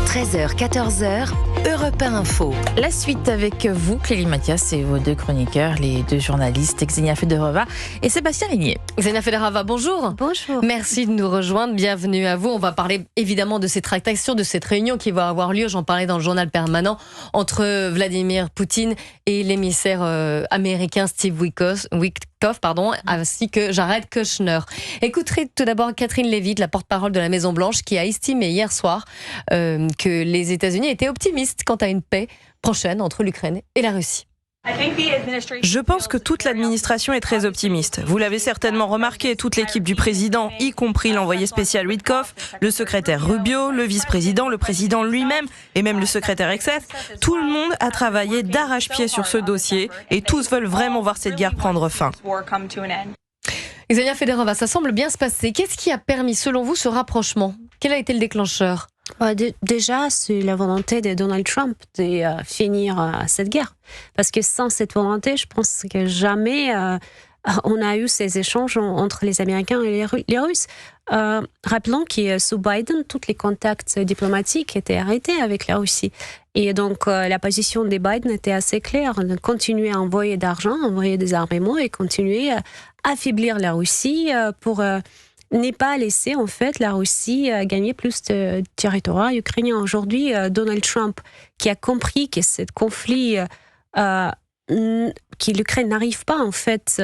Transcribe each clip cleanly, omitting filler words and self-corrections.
13h, 14h, Europe 1 Info. La suite avec vous, Clélie Mathias, et vos deux chroniqueurs, les deux journalistes, Xenia Federova et Sébastien Ligné. Xenia Federova, bonjour. Bonjour. Merci de nous rejoindre, bienvenue à vous. On va parler évidemment de cette tractation, de cette réunion qui va avoir lieu, j'en parlais dans le journal permanent, entre Vladimir Poutine et l'émissaire américain Steve Witkoff, ainsi que Jared Kushner. Écouterez tout d'abord Catherine Leavitt, la porte-parole de la Maison-Blanche, qui a estimé hier soir que les États-Unis étaient optimistes quant à une paix prochaine entre l'Ukraine et la Russie. Je pense que toute l'administration est très optimiste. Vous l'avez certainement remarqué, toute l'équipe du président, y compris l'envoyé spécial Witkoff, le secrétaire Rubio, le vice-président, le président lui-même et même le secrétaire Exet, tout le monde a travaillé d'arrache-pied sur ce dossier et tous veulent vraiment voir cette guerre prendre fin. Xenia Federova, ça semble bien se passer. Qu'est-ce qui a permis, selon vous, ce rapprochement ? Quel a été le déclencheur ? Déjà, c'est la volonté de Donald Trump de finir cette guerre. Parce que sans cette volonté, je pense que jamais on a eu ces échanges entre les Américains et les Russes. Rappelons que sous Biden, tous les contacts diplomatiques étaient arrêtés avec la Russie. Et donc, la position de Biden était assez claire, de continuer à envoyer d'argent, envoyer des armements et continuer à affaiblir la Russie pour n'est pas laisser en fait la Russie gagner plus de territoire ukrainien. Aujourd'hui, Donald Trump, qui a compris que ce conflit, que l'Ukraine n'arrive pas en fait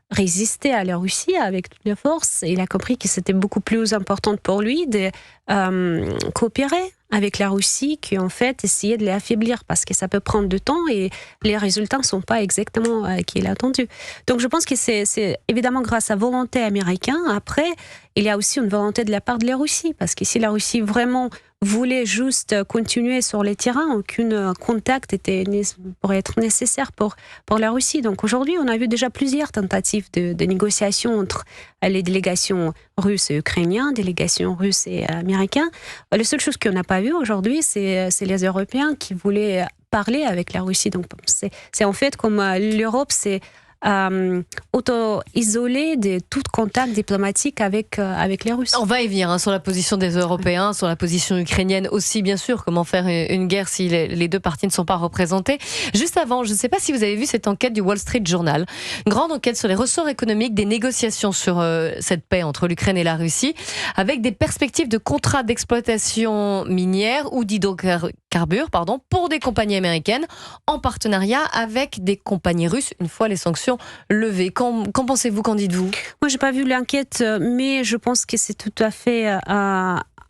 résister à la Russie avec toutes les forces, il a compris que c'était beaucoup plus important pour lui de coopérer avec la Russie qu'en fait essayer de les affaiblir parce que ça peut prendre du temps et les résultats ne sont pas exactement qu'il a attendu. Donc je pense que c'est évidemment grâce à la volonté américaine. Après, il y a aussi une volonté de la part de la Russie parce que si la Russie vraiment voulait juste continuer sur les terrains, aucun contact pourrait être nécessaire pour la Russie. Donc aujourd'hui, on a vu déjà plusieurs tentatives de négociations entre les délégations russes et ukrainiennes, délégations russes et américaines. La seule chose qu'on n'a pas vue aujourd'hui, c'est les Européens qui voulaient parler avec la Russie. Donc c'est en fait comme l'Europe, c'est auto-isolé de tout contact diplomatique avec les Russes. On va y venir sur la position des Européens, sur la position ukrainienne aussi, bien sûr. Comment faire une guerre si les deux parties ne sont pas représentées. Juste avant, je ne sais pas si vous avez vu cette enquête du Wall Street Journal. Une grande enquête sur les ressorts économiques des négociations sur cette paix entre l'Ukraine et la Russie, avec des perspectives de contrats d'exploitation minière ou d'hydrocarbures, pour des compagnies américaines en partenariat avec des compagnies russes une fois les sanctions levées. Qu'en pensez-vous, qu'en dites-vous ? Moi, je n'ai pas vu l'enquête, mais je pense que c'est tout à fait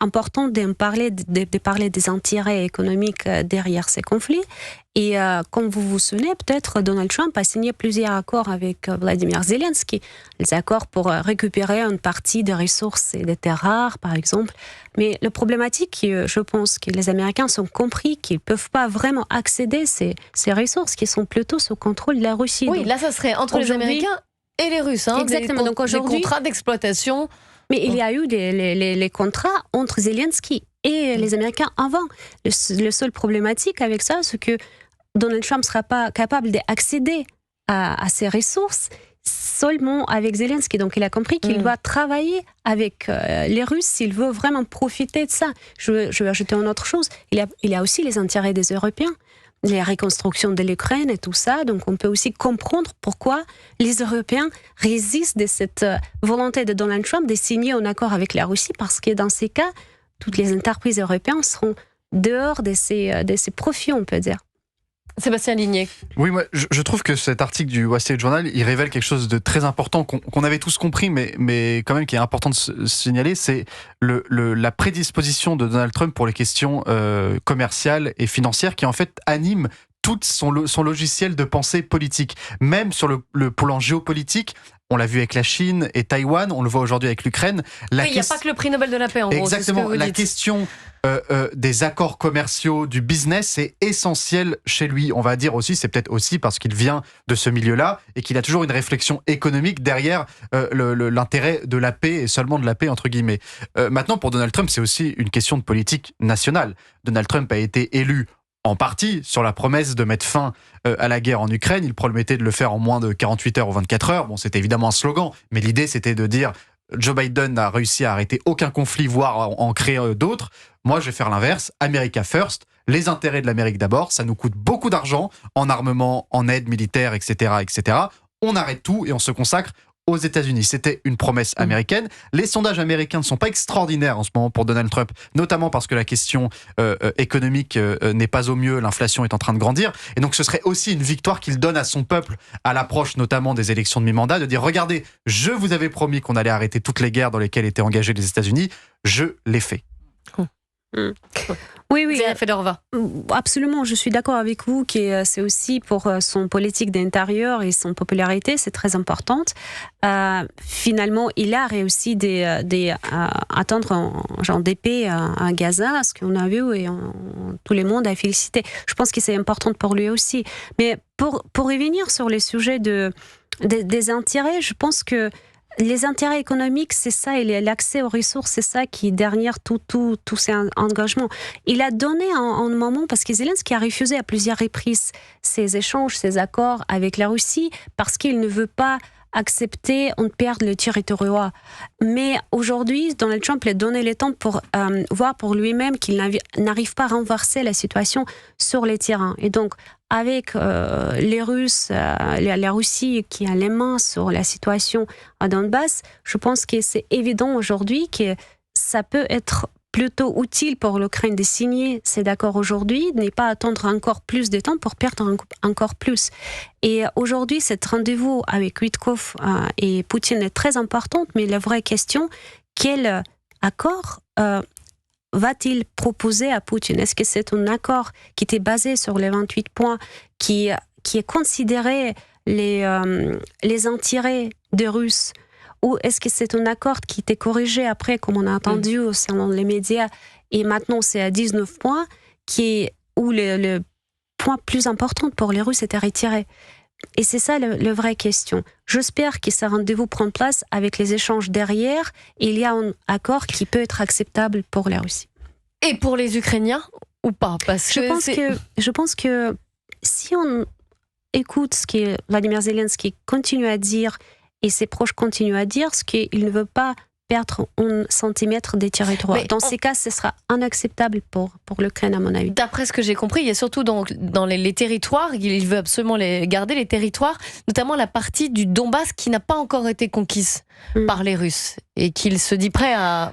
important de parler des intérêts économiques derrière ces conflits. Et comme vous vous souvenez, peut-être Donald Trump a signé plusieurs accords avec Vladimir Zelensky. Les accords pour récupérer une partie des ressources et des terres rares, par exemple. Mais la problématique, je pense que les Américains ont compris qu'ils ne peuvent pas vraiment accéder à ces ressources qui sont plutôt sous contrôle de la Russie. Oui, donc, là, ça serait entre les Américains et les Russes. Exactement. Donc aujourd'hui, des contrats d'exploitation. Mais il y a eu les contrats entre Zelensky et les Américains avant. Le seul problématique avec ça, c'est que Donald Trump ne sera pas capable d'accéder à ces ressources seulement avec Zelensky. Donc il a compris qu'il doit travailler avec les Russes s'il veut vraiment profiter de ça. Je vais ajouter une autre chose. Il y a aussi les intérêts des Européens. Les reconstructions de l'Ukraine et tout ça. Donc, on peut aussi comprendre pourquoi les Européens résistent de cette volonté de Donald Trump de signer un accord avec la Russie, parce que dans ces cas, toutes les entreprises européennes seront dehors de ces profits, on peut dire. Sébastien Ligné. Oui, moi, je trouve que cet article du Wall Street Journal, il révèle quelque chose de très important qu'on avait tous compris, mais quand même qui est important de signaler, c'est la prédisposition de Donald Trump pour les questions commerciales et financières qui en fait anime tout son logiciel de pensée politique. Même sur le plan géopolitique, on l'a vu avec la Chine et Taïwan, on le voit aujourd'hui avec l'Ukraine. Il n'y a pas que le prix Nobel de la paix, en gros. Exactement, c'est ce que vous dites. Question des accords commerciaux, du business, c'est essentiel chez lui. On va dire aussi, c'est peut-être aussi parce qu'il vient de ce milieu-là et qu'il a toujours une réflexion économique derrière l'intérêt de la paix et seulement de la paix, entre guillemets. Maintenant, pour Donald Trump, c'est aussi une question de politique nationale. Donald Trump a été élu en partie sur la promesse de mettre fin à la guerre en Ukraine. Il promettait de le faire en moins de 48 heures ou 24 heures. Bon, c'était évidemment un slogan, mais l'idée, c'était de dire Joe Biden n'a réussi à arrêter aucun conflit, voire en créer d'autres. Moi, je vais faire l'inverse. America first. Les intérêts de l'Amérique d'abord. Ça nous coûte beaucoup d'argent en armement, en aide militaire, etc., etc. On arrête tout et on se consacre aux États-Unis. C'était une promesse américaine. Les sondages américains ne sont pas extraordinaires en ce moment pour Donald Trump, notamment parce que la question économique n'est pas au mieux, l'inflation est en train de grandir. Et donc ce serait aussi une victoire qu'il donne à son peuple à l'approche notamment des élections de mi-mandat, de dire regardez, je vous avais promis qu'on allait arrêter toutes les guerres dans lesquelles étaient engagés les États-Unis, je l'ai fait. Oui, Fedorova. Absolument, je suis d'accord avec vous que c'est aussi pour son politique d'intérieur et son popularité, c'est très importante. Finalement, il a réussi attendre genre d'épée à Gaza, ce qu'on a vu et tout le monde a félicité. Je pense que c'est important pour lui aussi. Mais pour revenir sur les sujets des intérêts, je pense que les intérêts économiques, c'est ça, et l'accès aux ressources, c'est ça qui est derrière tous ces engagements. Il a donné un moment, parce que Zelensky a refusé à plusieurs reprises ces échanges, ces accords avec la Russie, parce qu'il ne veut pas accepter de perdre le territoire. Mais aujourd'hui, Donald Trump a donné le temps pour voir pour lui-même qu'il n'arrive pas à renverser la situation sur les terrains. Et donc, avec les Russes, la Russie qui a les mains sur la situation à Donbass, je pense que c'est évident aujourd'hui que ça peut être plutôt utile pour l'Ukraine de signer ces accords aujourd'hui, ne pas attendre encore plus de temps pour perdre encore plus. Et aujourd'hui, cet rendez-vous avec Witkoff et Poutine est très important, mais la vraie question, quel accord va-t-il proposer à Poutine? Est-ce que c'est un accord qui était basé sur les 28 points, qui est considéré les intérêts des Russes, ou est-ce que c'est un accord qui était corrigé après, comme on a entendu selon les médias, et maintenant c'est à 19 points, où le point plus important pour les Russes était retiré? Et c'est ça la vraie question. J'espère que ce rendez-vous prend place avec les échanges derrière, et il y a un accord qui peut être acceptable pour la Russie. Et pour les Ukrainiens ou pas? Parce que je pense que si on écoute ce que Vladimir Zelensky continue à dire, et ses proches continuent à dire, ce qu'il ne veut pas perdre 1 centimètre des territoires. Dans ces cas, ce sera inacceptable pour l'Ukraine, à mon avis. D'après ce que j'ai compris, il y a surtout dans les territoires, il veut absolument garder les territoires, notamment la partie du Donbass qui n'a pas encore été conquise par les Russes, et qu'il se dit prêt à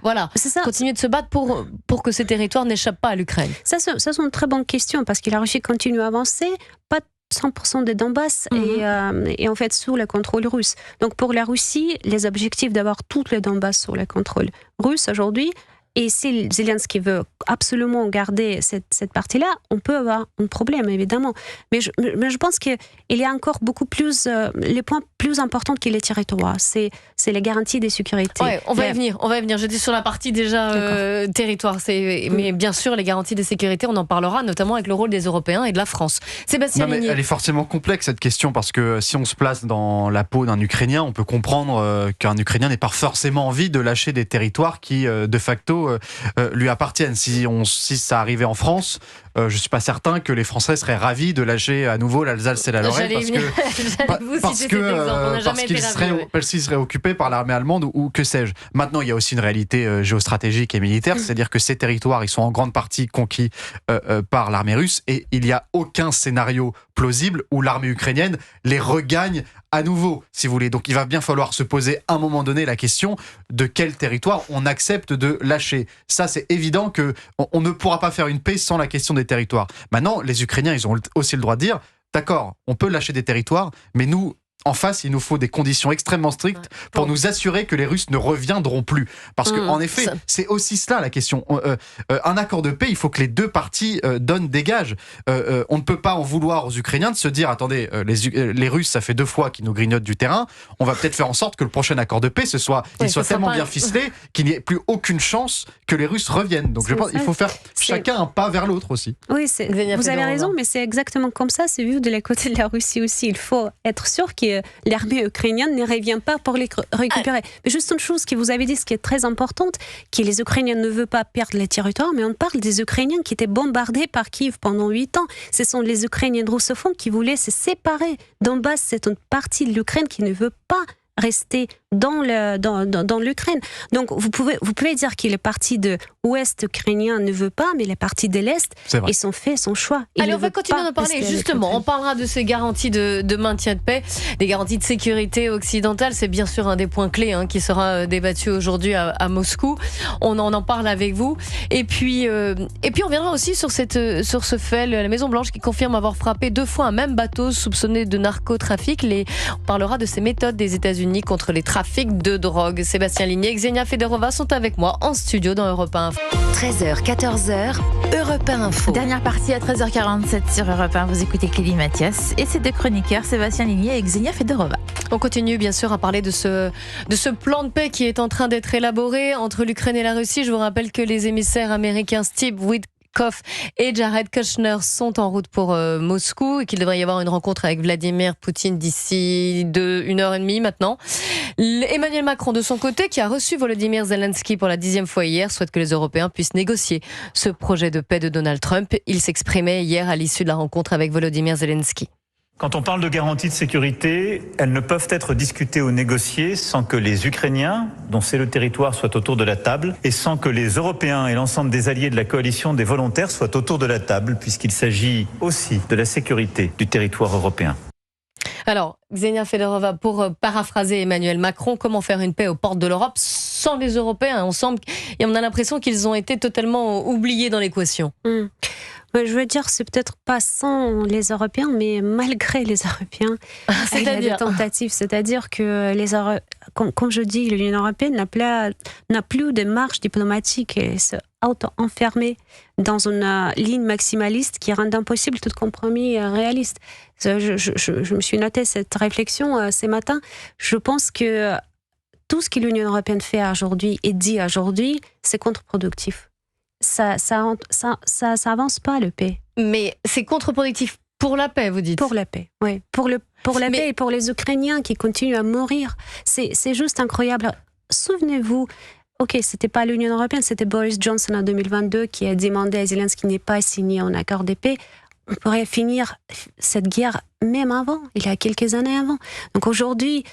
continuer de se battre pour que ces territoires n'échappent pas à l'Ukraine. Ça, c'est une très bonne question, parce que la Russie continue à avancer, pas 100% des Donbass et en fait sous le contrôle russe. Donc pour la Russie, les objectifs d'avoir tout le Donbass sous le contrôle russe aujourd'hui, et si Zelensky veut absolument garder cette partie-là, on peut avoir un problème, évidemment. Mais je pense qu'il y a encore beaucoup plus... les points plus importants que les territoires, c'est les garanties de sécurité. Ouais, on va y venir. J'étais sur la partie déjà territoire. Mais bien sûr, les garanties de sécurité, on en parlera, notamment avec le rôle des Européens et de la France. Sébastien Ligny. Elle est forcément complexe, cette question, parce que si on se place dans la peau d'un Ukrainien, on peut comprendre qu'un Ukrainien n'ait pas forcément envie de lâcher des territoires qui, de facto, lui appartiennent. Si ça arrivait en France, je ne suis pas certain que les Français seraient ravis de lâcher à nouveau l'Alsace et la Lorraine parce qu'ils seraient occupés par l'armée allemande ou que sais-je. Maintenant, il y a aussi une réalité géostratégique et militaire, c'est-à-dire que ces territoires, ils sont en grande partie conquis par l'armée russe, et il n'y a aucun scénario plausible où l'armée ukrainienne les regagne à nouveau, si vous voulez. Donc il va bien falloir se poser à un moment donné la question de quel territoire on accepte de lâcher. Ça, c'est évident qu'on ne pourra pas faire une paix sans la question des territoires. Maintenant, les Ukrainiens, ils ont aussi le droit de dire, d'accord, on peut lâcher des territoires, mais nous, en face, il nous faut des conditions extrêmement strictes pour nous assurer que les Russes ne reviendront plus. Parce qu'en effet, c'est aussi cela la question. Un accord de paix, il faut que les deux parties donnent des gages. On ne peut pas en vouloir aux Ukrainiens de se dire, attendez, les Russes, ça fait 2 fois qu'ils nous grignotent du terrain, on va peut-être faire en sorte que le prochain accord de paix, soit tellement bien ficelé qu'il n'y ait plus aucune chance que les Russes reviennent. Donc je pense qu'il faut faire chacun un pas vers l'autre aussi. Oui, vous avez raison, mais c'est exactement comme ça, c'est vu de la côté de la Russie aussi. Il faut être sûr que l'armée ukrainienne ne revient pas pour les récupérer. Mais juste une chose que vous avez dit, ce qui est très importante, que les Ukrainiens ne veulent pas perdre les territoires, mais on parle des Ukrainiens qui étaient bombardés par Kiev pendant 8 ans. Ce sont les Ukrainiens russophones qui voulaient se séparer. Donbass, c'est une partie de l'Ukraine qui ne veut pas rester dans l'Ukraine. Donc vous pouvez dire que les partis de l'Ouest ukrainien ne veulent pas, mais les partis de l'Est, ils ont fait son choix. Allez, on va continuer d'en parler. Justement, on parlera de ces garanties de maintien de paix, des garanties de sécurité occidentale. C'est bien sûr un des points clés qui sera débattu aujourd'hui à Moscou. On en parle avec vous. Et puis on reviendra aussi sur ce fait, la Maison-Blanche qui confirme avoir frappé 2 fois un même bateau soupçonné de narcotrafic. On parlera de ces méthodes des États-Unis contre les trafics de drogue. Sébastien Ligné et Xenia Federova sont avec moi en studio dans Europe 1. 13h, 14h, Europe 1 Info. Dernière partie à 13h47 sur Europe 1. Vous écoutez Clélie Mathias et ses 2 chroniqueurs, Sébastien Ligné et Xenia Federova. On continue bien sûr à parler de ce plan de paix qui est en train d'être élaboré entre l'Ukraine et la Russie. Je vous rappelle que les émissaires américains Steve Witkoff et Jared Kushner sont en route pour Moscou et qu'il devrait y avoir une rencontre avec Vladimir Poutine d'ici 1h30 maintenant. Emmanuel Macron, de son côté, qui a reçu Volodymyr Zelensky pour la 10e fois hier, souhaite que les Européens puissent négocier ce projet de paix de Donald Trump. Il s'exprimait hier à l'issue de la rencontre avec Volodymyr Zelensky. Quand on parle de garanties de sécurité, elles ne peuvent être discutées ou négociées sans que les Ukrainiens, dont c'est le territoire, soient autour de la table et sans que les Européens et l'ensemble des alliés de la coalition des volontaires soient autour de la table, puisqu'il s'agit aussi de la sécurité du territoire européen. Alors, Xenia Federova, pour paraphraser Emmanuel Macron, comment faire une paix aux portes de l'Europe sans les Européens ? On a l'impression qu'ils ont été totalement oubliés dans l'équation. Je veux dire, c'est peut-être pas sans les Européens, mais malgré les Européens, il y a des tentatives. C'est-à-dire que comme je dis, l'Union européenne n'a plus de marge diplomatique et se auto-enfermer dans une ligne maximaliste qui rend impossible tout compromis réaliste. Je me suis noté cette réflexion ce matin. Je pense que tout ce que l'Union européenne fait aujourd'hui et dit aujourd'hui, c'est contre-productif. Ça avance pas le paix. Mais c'est contre-productif pour la paix, vous dites ? Pour la paix, oui. Pour la paix et pour les Ukrainiens qui continuent à mourir. C'est juste incroyable. Souvenez-vous, c'était pas l'Union européenne, c'était Boris Johnson en 2022 qui a demandé à Zelensky n'est pas signé un accord de paix. On pourrait finir cette guerre même avant, il y a quelques années avant. Donc aujourd'hui,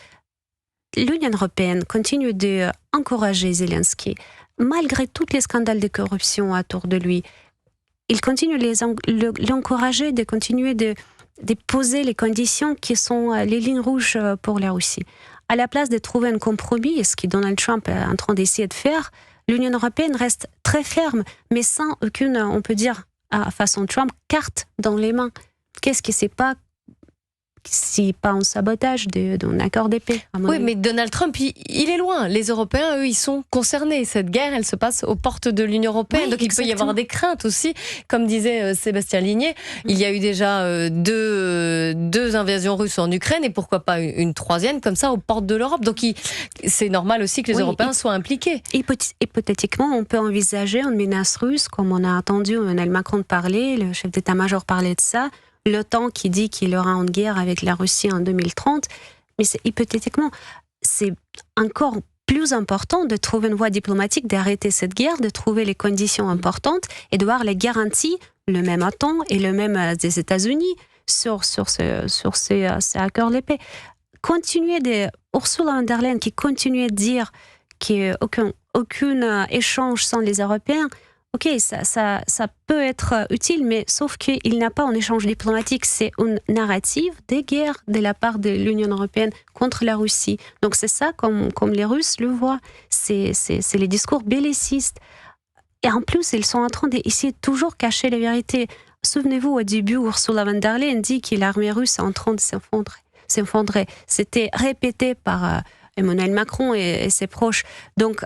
l'Union européenne continue d'encourager Zelensky. Malgré tous les scandales de corruption autour de lui, il continue de l'encourager, de continuer de poser les conditions qui sont les lignes rouges pour la Russie. À la place de trouver un compromis, ce que Donald Trump est en train d'essayer de faire, l'Union européenne reste très ferme, mais sans aucune, on peut dire, façon Trump, carte dans les mains. Qu'est-ce que c'est pas si pas un sabotage d'un accord de paix. Oui, mais Donald Trump, il est loin. Les Européens, eux, ils sont concernés. Cette guerre, elle se passe aux portes de l'Union européenne. Oui, donc exactement. Il peut y avoir des craintes aussi. Comme disait Sébastien Ligné, il y a eu déjà deux invasions russes en Ukraine et pourquoi pas une troisième comme ça aux portes de l'Europe. Donc c'est normal aussi que les Européens soient impliqués. Hypothétiquement, on peut envisager une menace russe, comme on a entendu Emmanuel Macron parler, le chef d'état-major parlait de ça. L'OTAN qui dit qu'il aura une guerre avec la Russie en 2030, mais hypothétiquement, c'est encore plus important de trouver une voie diplomatique, d'arrêter cette guerre, de trouver les conditions importantes et de voir les garanties, le même OTAN et le même des États-Unis sur ces accords de paix. Ursula von der Leyen qui continue de dire qu'il n'y a aucun échange sans les Européens. Ok, ça peut être utile, mais sauf qu'il n'y a pas un échange diplomatique, c'est une narrative des guerres de la part de l'Union européenne contre la Russie. Donc c'est ça, comme les Russes le voient, c'est les discours bellicistes. Et en plus, ils sont en train d'essayer de toujours cacher la vérité. Souvenez-vous, au début, Ursula von der Leyen dit que l'armée russe est en train de s'effondrer. C'était répété par Emmanuel Macron et ses proches. Donc,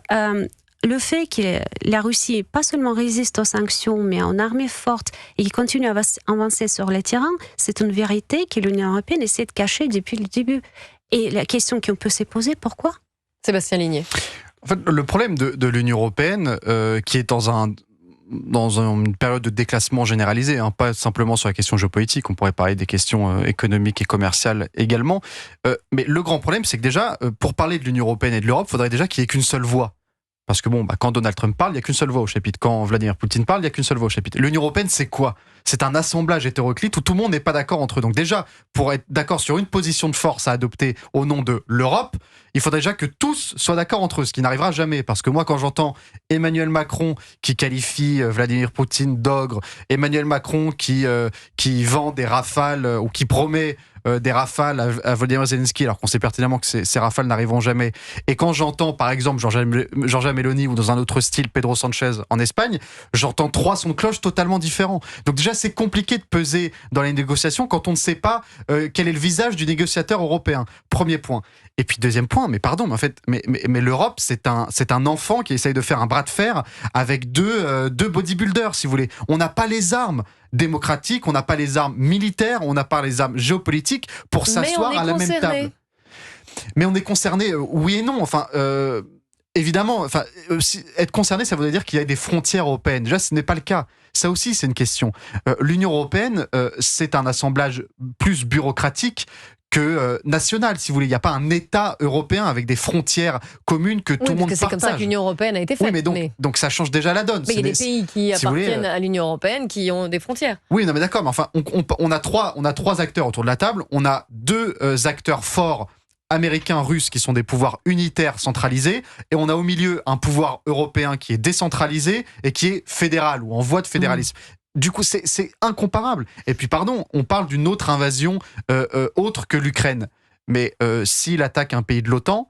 le fait que la Russie pas seulement résiste aux sanctions, mais en armée forte et qui continue à avancer sur le terrain, c'est une vérité que l'Union européenne essaie de cacher depuis le début. Et la question qu'on peut se poser, pourquoi ? Sébastien Ligné. En fait, le problème de l'Union européenne, qui est dans une période de déclassement généralisé, pas simplement sur la question géopolitique, on pourrait parler des questions économiques et commerciales également, mais le grand problème, c'est que déjà, pour parler de l'Union européenne et de l'Europe, il faudrait déjà qu'il n'y ait qu'une seule voix. Parce que quand Donald Trump parle, il n'y a qu'une seule voix au chapitre. Quand Vladimir Poutine parle, il n'y a qu'une seule voix au chapitre. L'Union européenne, c'est quoi ? C'est un assemblage hétéroclite où tout le monde n'est pas d'accord entre eux. Donc déjà, pour être d'accord sur une position de force à adopter au nom de l'Europe, Il faudrait déjà que tous soient d'accord entre eux, ce qui n'arrivera jamais. Parce que moi, quand j'entends Emmanuel Macron qui qualifie Vladimir Poutine d'ogre, Emmanuel Macron qui vend des rafales ou qui promet des rafales à Volodymyr Zelensky, alors qu'on sait pertinemment que ces rafales n'arriveront jamais. Et quand j'entends, par exemple, Giorgia Meloni ou dans un autre style, Pedro Sanchez en Espagne, j'entends 3 sons de cloche totalement différents. Donc déjà, c'est compliqué de peser dans les négociations quand on ne sait pas quel est le visage du négociateur européen. Premier point. Et puis deuxième point, mais l'Europe, c'est un enfant qui essaye de faire un bras de fer avec deux bodybuilders, si vous voulez. On n'a pas les armes démocratiques, on n'a pas les armes militaires, on n'a pas les armes géopolitiques pour s'asseoir à la même table. Mais on est concerné, oui et non. Enfin, évidemment, être concerné, ça voudrait dire qu'il y a des frontières européennes. Déjà, ce n'est pas le cas. Ça aussi, c'est une question. L'Union européenne, c'est un assemblage plus bureaucratique que national, si vous voulez. Il n'y a pas un État européen avec des frontières communes que tout le monde partage. C'est comme ça que l'Union européenne a été faite. Oui, mais donc ça change déjà la donne. Mais il y a des pays qui appartiennent à l'Union européenne qui ont des frontières. Oui, non, mais d'accord. Mais enfin, on a trois acteurs autour de la table. On a 2 acteurs forts américains, russes, qui sont des pouvoirs unitaires centralisés, et on a au milieu un pouvoir européen qui est décentralisé et qui est fédéral ou en voie de fédéralisme. Du coup, c'est incomparable. Et puis, pardon, on parle d'une autre invasion autre que l'Ukraine. Mais s'il attaque un pays de l'OTAN,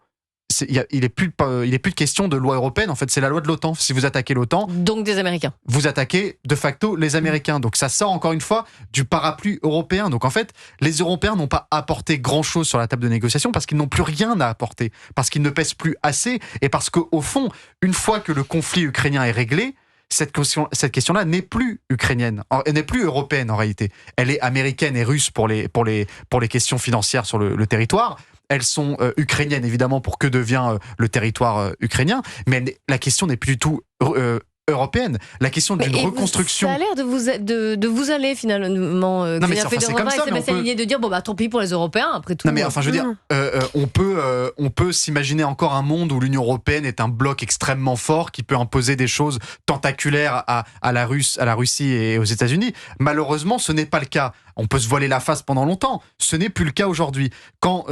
il est plus de question de loi européenne. En fait, c'est la loi de l'OTAN. Si vous attaquez l'OTAN, donc des Américains, vous attaquez de facto les Américains. Donc ça sort encore une fois du parapluie européen. Donc en fait, les Européens n'ont pas apporté grand-chose sur la table de négociation parce qu'ils n'ont plus rien à apporter, parce qu'ils ne pèsent plus assez, et parce qu'au fond, une fois que le conflit ukrainien est réglé, cette question-là n'est plus ukrainienne, elle n'est plus européenne en réalité. Elle est américaine et russe pour les questions financières sur le territoire. Elles sont ukrainiennes évidemment pour que devient le territoire ukrainien, mais la question n'est plus du tout européenne. La question d'une reconstruction. Ça a l'air de vous aller finalement. Non, mais c'est comme ça. C'est l'idée de dire tant pis pour les Européens après tout. Non mais enfin je veux dire, on peut s'imaginer encore un monde où l'Union européenne est un bloc extrêmement fort qui peut imposer des choses tentaculaires à la Russie et aux États-Unis. Malheureusement, ce n'est pas le cas. On peut se voiler la face pendant longtemps. Ce n'est plus le cas aujourd'hui. Quand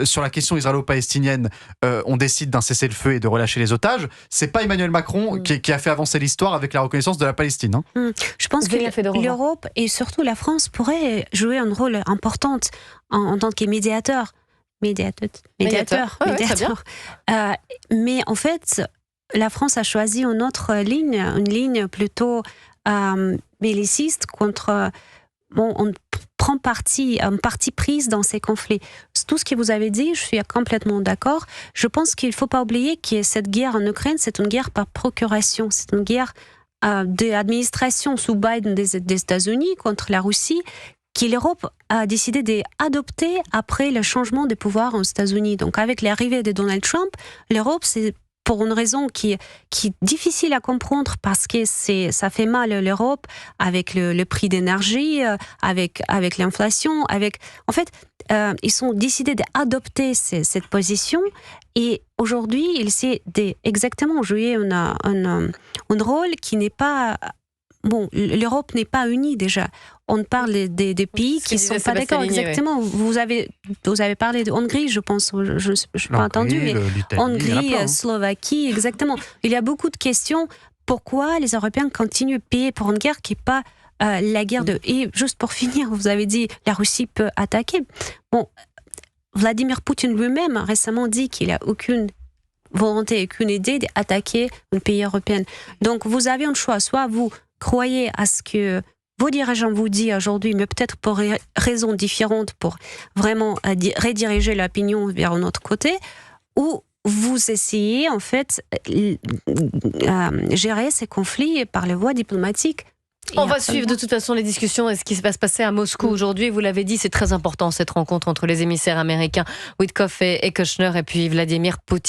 sur la question israélo-palestinienne, on décide d'un cessez-le-feu et de relâcher les otages, c'est pas Emmanuel Macron qui a fait avancer l'histoire avec la reconnaissance de la Palestine. Hein. Je pense que l'Europe et surtout la France pourraient jouer un rôle important en tant que médiateur. Médiateur. Mais en fait, la France a choisi une autre ligne, une ligne plutôt belliciste contre... on prend un parti pris dans ces conflits. Tout ce que vous avez dit, je suis complètement d'accord. Je pense qu'il ne faut pas oublier que cette guerre en Ukraine, c'est une guerre par procuration. C'est une guerre de l'administration sous Biden des États-Unis contre la Russie, que l'Europe a décidé d'adopter après le changement de pouvoir aux États-Unis. Donc avec l'arrivée de Donald Trump, l'Europe, c'est pour une raison qui est difficile à comprendre parce que ça fait mal à l'Europe avec le prix d'énergie, avec l'inflation. En fait, ils ont décidé d'adopter cette position et aujourd'hui, ils essaient exactement jouer un rôle qui n'est pas... Bon, l'Europe n'est pas unie déjà. On parle des pays qui ne sont pas d'accord. Exactement. Vous avez parlé de Hongrie, je pense. Je n'ai pas entendu, mais Hongrie, Slovaquie, exactement. Il y a beaucoup de questions. Pourquoi les Européens continuent de payer pour une guerre qui n'est pas la guerre de... Et juste pour finir, vous avez dit la Russie peut attaquer. Bon, Vladimir Poutine lui-même a récemment dit qu'il n'a aucune volonté, aucune idée d'attaquer un pays européen. Donc vous avez un choix. Soit vous croyez à ce que vos dirigeants vous disent aujourd'hui, mais peut-être pour raisons différentes, pour vraiment rediriger l'opinion vers un autre côté, ou vous essayez en fait gérer ces conflits par les voies diplomatiques. On va suivre de toute façon les discussions et ce qui va se passer à Moscou aujourd'hui. Vous l'avez dit, c'est très important cette rencontre entre les émissaires américains Witkoff et Kushner et puis Vladimir Poutine.